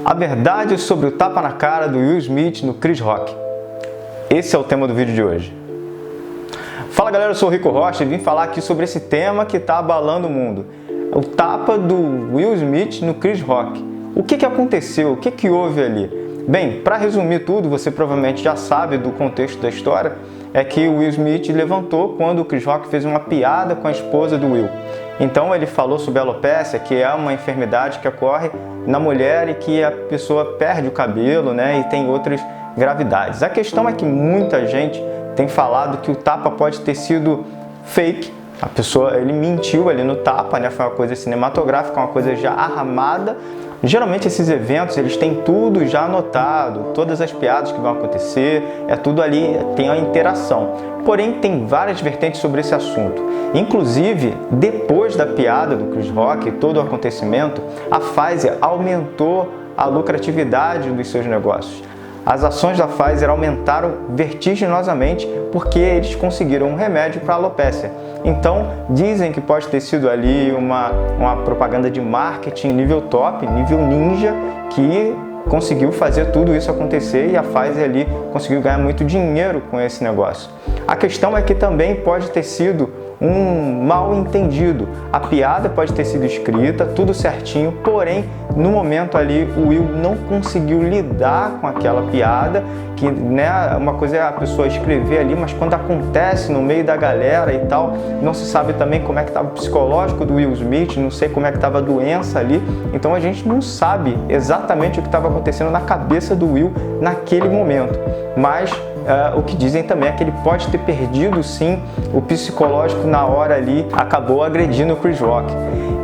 A verdade sobre o tapa na cara do Will Smith no Chris Rock. Esse é o tema do vídeo de hoje. Fala galera, eu sou o Rico Rocha e vim falar aqui sobre esse tema que está abalando o mundo. O tapa do Will Smith no Chris Rock. O que aconteceu? O que houve ali? Bem, para resumir tudo, você provavelmente já sabe do contexto da história, é que o Will Smith levantou quando o Chris Rock fez uma piada com a esposa do Will. Então ele falou sobre a alopecia, que é uma enfermidade que ocorre na mulher e que a pessoa perde o cabelo, né, e tem outras gravidades. A questão é que muita gente tem falado que o tapa pode ter sido fake. Ele mentiu ali no tapa, né, foi uma coisa cinematográfica, uma coisa já armada. Geralmente esses eventos, eles têm tudo já anotado, todas as piadas que vão acontecer, é tudo ali, tem a interação. Porém, tem várias vertentes sobre esse assunto. Inclusive, depois da piada do Chris Rock e todo o acontecimento, a Pfizer aumentou a lucratividade dos seus negócios. As ações da Pfizer aumentaram vertiginosamente porque eles conseguiram um remédio para a alopecia. Então, dizem que pode ter sido ali uma propaganda de marketing nível top, nível ninja, que conseguiu fazer tudo isso acontecer e a Pfizer ali conseguiu ganhar muito dinheiro com esse negócio. A questão é que também pode ter sido um mal entendido. A piada pode ter sido escrita, tudo certinho, porém, no momento ali, o Will não conseguiu lidar com aquela piada, que, né, uma coisa é a pessoa escrever ali, mas quando acontece no meio da galera e tal, não se sabe também como é que estava o psicológico do Will Smith, não sei como é que estava a doença ali, então a gente não sabe exatamente o que estava acontecendo na cabeça do Will naquele momento, mas o que dizem também é que ele pode ter perdido sim o psicológico na hora ali, acabou agredindo o Chris Rock,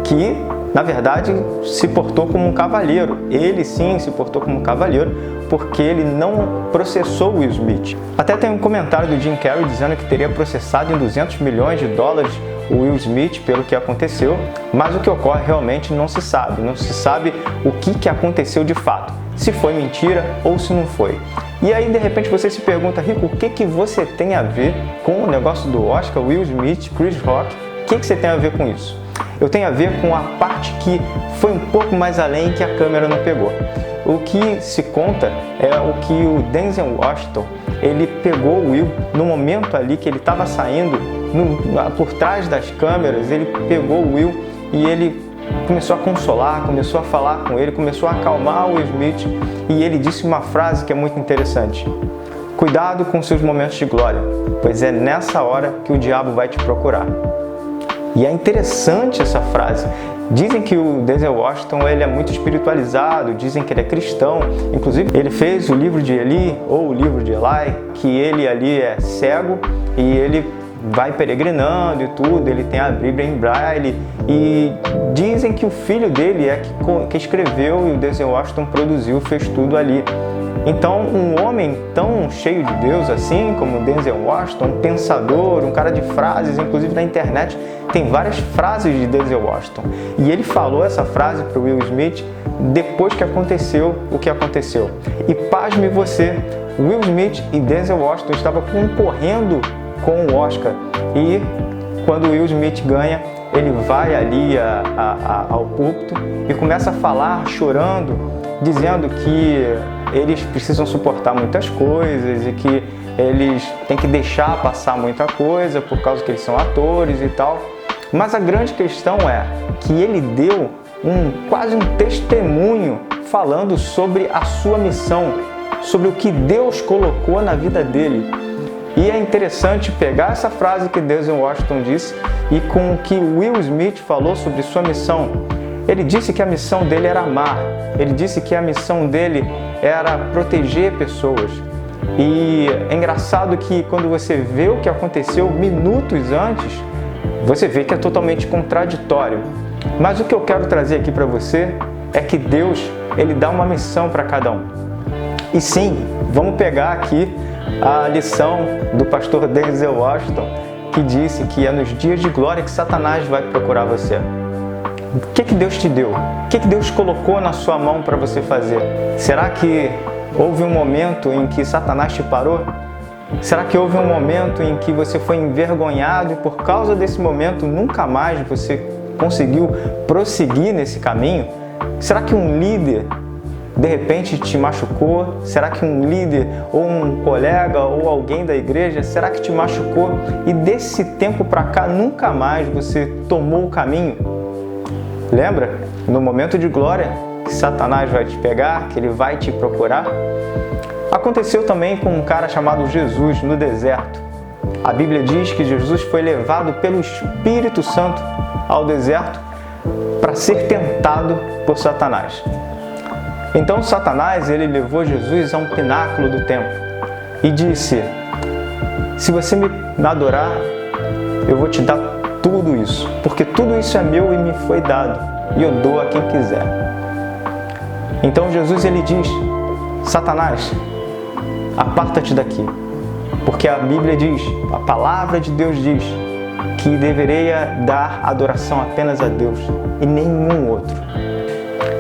que na verdade se portou como um cavalheiro. Ele sim se portou como um cavalheiro porque ele não processou o Will Smith. Até tem um comentário do Jim Carrey dizendo que teria processado em 200 milhões de dólares o Will Smith pelo que aconteceu, mas o que ocorre realmente não se sabe o que aconteceu de fato, se foi mentira ou se não foi. E aí de repente você se pergunta, Rico, o que você tem a ver com o negócio do Oscar, Will Smith, Chris Rock? O que você tem a ver com isso? Eu tenho a ver com a parte que foi um pouco mais além que a câmera não pegou. O que se conta é o que o Denzel Washington, ele pegou o Will no momento ali que ele estava saindo, por trás das câmeras, ele pegou o Will e ele começou a consolar, começou a falar com ele, começou a acalmar o Will Smith e ele disse uma frase que é muito interessante: cuidado com seus momentos de glória, pois é nessa hora que o diabo vai te procurar. E é interessante essa frase. Dizem que o Denzel Washington ele é muito espiritualizado, dizem que ele é cristão. Inclusive, ele fez o livro de Eli, ou o livro de Eli, que ele ali é cego e ele vai peregrinando e tudo, ele tem a Bíblia em braille e dizem que o filho dele é que escreveu e o Denzel Washington produziu, fez tudo ali. Então, um homem tão cheio de Deus assim, como o Denzel Washington, um pensador, um cara de frases, inclusive na internet tem várias frases de Denzel Washington. E ele falou essa frase para o Will Smith depois que aconteceu o que aconteceu. E pasme você, Will Smith e Denzel Washington estavam concorrendo com o Oscar. E quando o Will Smith ganha, ele vai ali ao púlpito e começa a falar chorando, dizendo que eles precisam suportar muitas coisas e que eles têm que deixar passar muita coisa por causa que eles são atores e tal. Mas a grande questão é que ele deu quase um testemunho falando sobre a sua missão, sobre o que Deus colocou na vida dele. E é interessante pegar essa frase que Denzel Washington disse e com o que Will Smith falou sobre sua missão. Ele disse que a missão dele era amar, ele disse que a missão dele era proteger pessoas. E é engraçado que quando você vê o que aconteceu minutos antes, você vê que é totalmente contraditório. Mas o que eu quero trazer aqui para você é que Deus, ele dá uma missão para cada um. E sim, vamos pegar aqui a lição do pastor Denzel Washington, que disse que é nos dias de glória que Satanás vai procurar você. O que Deus te deu? O que Deus colocou na sua mão para você fazer? Será que houve um momento em que Satanás te parou? Será que houve um momento em que você foi envergonhado e por causa desse momento nunca mais você conseguiu prosseguir nesse caminho? Será que um líder de repente te machucou? Será que um líder ou um colega ou alguém da igreja, será que te machucou? E desse tempo para cá nunca mais você tomou o caminho? Lembra? No momento de glória, que Satanás vai te pegar, que ele vai te procurar? Aconteceu também com um cara chamado Jesus no deserto. A Bíblia diz que Jesus foi levado pelo Espírito Santo ao deserto para ser tentado por Satanás. Então Satanás, ele levou Jesus a um pináculo do templo e disse: se você me adorar, eu vou te dar tudo isso, porque tudo isso é meu e me foi dado, e eu dou a quem quiser. Então Jesus, ele diz: Satanás, aparta-te daqui, porque a Bíblia diz, a palavra de Deus diz, que deveria dar adoração apenas a Deus e nenhum outro.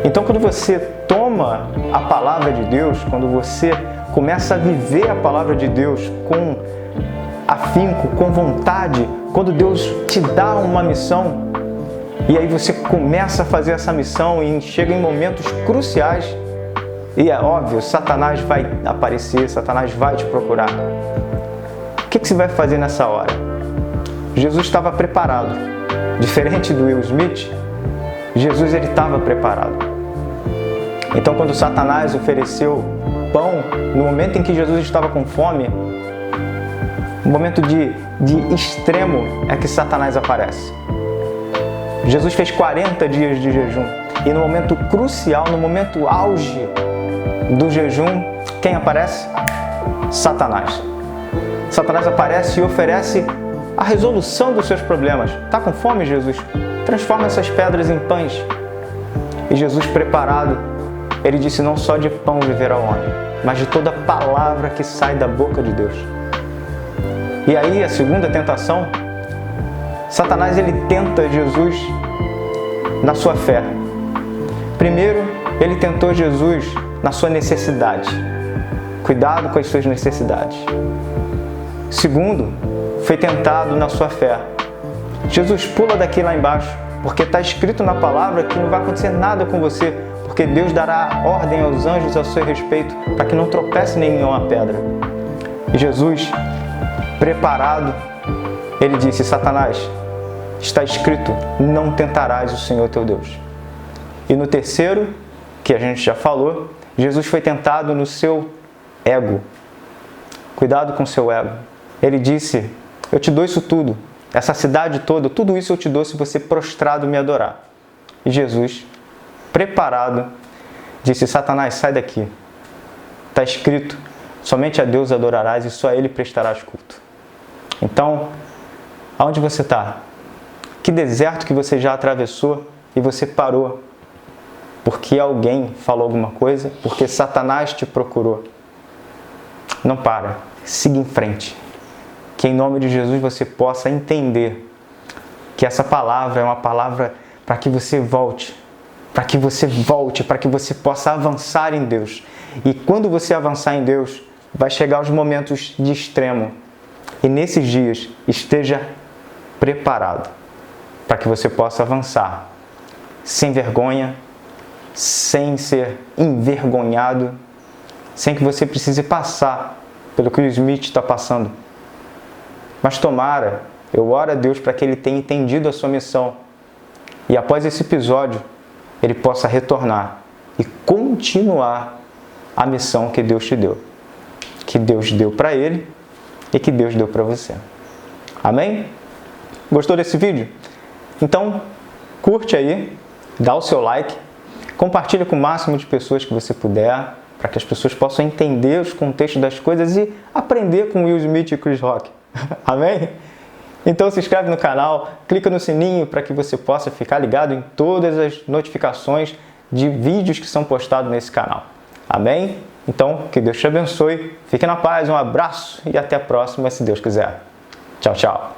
Então, quando você toma a palavra de Deus, quando você começa a viver a palavra de Deus com afinco, com vontade, quando Deus te dá uma missão, e aí você começa a fazer essa missão e chega em momentos cruciais, e é óbvio, Satanás vai aparecer, Satanás vai te procurar. O que você vai fazer nessa hora? Jesus estava preparado. Diferente do Will Smith, Jesus ele estava preparado. Então, quando Satanás ofereceu pão, no momento em que Jesus estava com fome, um momento de extremo é que Satanás aparece. Jesus fez 40 dias de jejum e no momento crucial, no momento auge do jejum, quem aparece? Satanás. Satanás aparece e oferece a resolução dos seus problemas. Está com fome, Jesus? Transforma essas pedras em pães. E Jesus, preparado, ele disse: não só de pão viverá o homem, mas de toda palavra que sai da boca de Deus. E aí, a segunda tentação, Satanás ele tenta Jesus na sua fé. Primeiro, ele tentou Jesus na sua necessidade. Cuidado com as suas necessidades. Segundo, foi tentado na sua fé. Jesus, pula daqui lá embaixo, porque está escrito na palavra que não vai acontecer nada com você, porque Deus dará ordem aos anjos a seu respeito, para que não tropece nem em uma pedra. E Jesus, preparado, ele disse: Satanás, está escrito, não tentarás o Senhor teu Deus. E no terceiro, que a gente já falou, Jesus foi tentado no seu ego. Cuidado com o seu ego. Ele disse: eu te dou isso tudo, essa cidade toda, tudo isso eu te dou se você prostrado me adorar. E Jesus, preparado, disse: Satanás, sai daqui. Está escrito, somente a Deus adorarás e só a Ele prestarás culto. Então, aonde você está? Que deserto que você já atravessou e você parou? Porque alguém falou alguma coisa? Porque Satanás te procurou? Não para, siga em frente. Que em nome de Jesus você possa entender que essa palavra é uma palavra para que você volte, para que você possa avançar em Deus. E quando você avançar em Deus, vai chegar os momentos de extremo. E nesses dias, esteja preparado para que você possa avançar sem vergonha, sem ser envergonhado, sem que você precise passar pelo que o Smith está passando. Mas tomara, eu oro a Deus para que Ele tenha entendido a sua missão e após esse episódio, Ele possa retornar e continuar a missão que Deus te deu. Que Deus deu para Ele e que Deus deu para você. Amém? Gostou desse vídeo? Então, curte aí, dá o seu like, compartilha com o máximo de pessoas que você puder, para que as pessoas possam entender os contextos das coisas e aprender com Will Smith e Chris Rock. Amém? Então se inscreve no canal, clica no sininho para que você possa ficar ligado em todas as notificações de vídeos que são postados nesse canal. Amém? Então, que Deus te abençoe, fique na paz, um abraço e até a próxima, se Deus quiser. Tchau, tchau.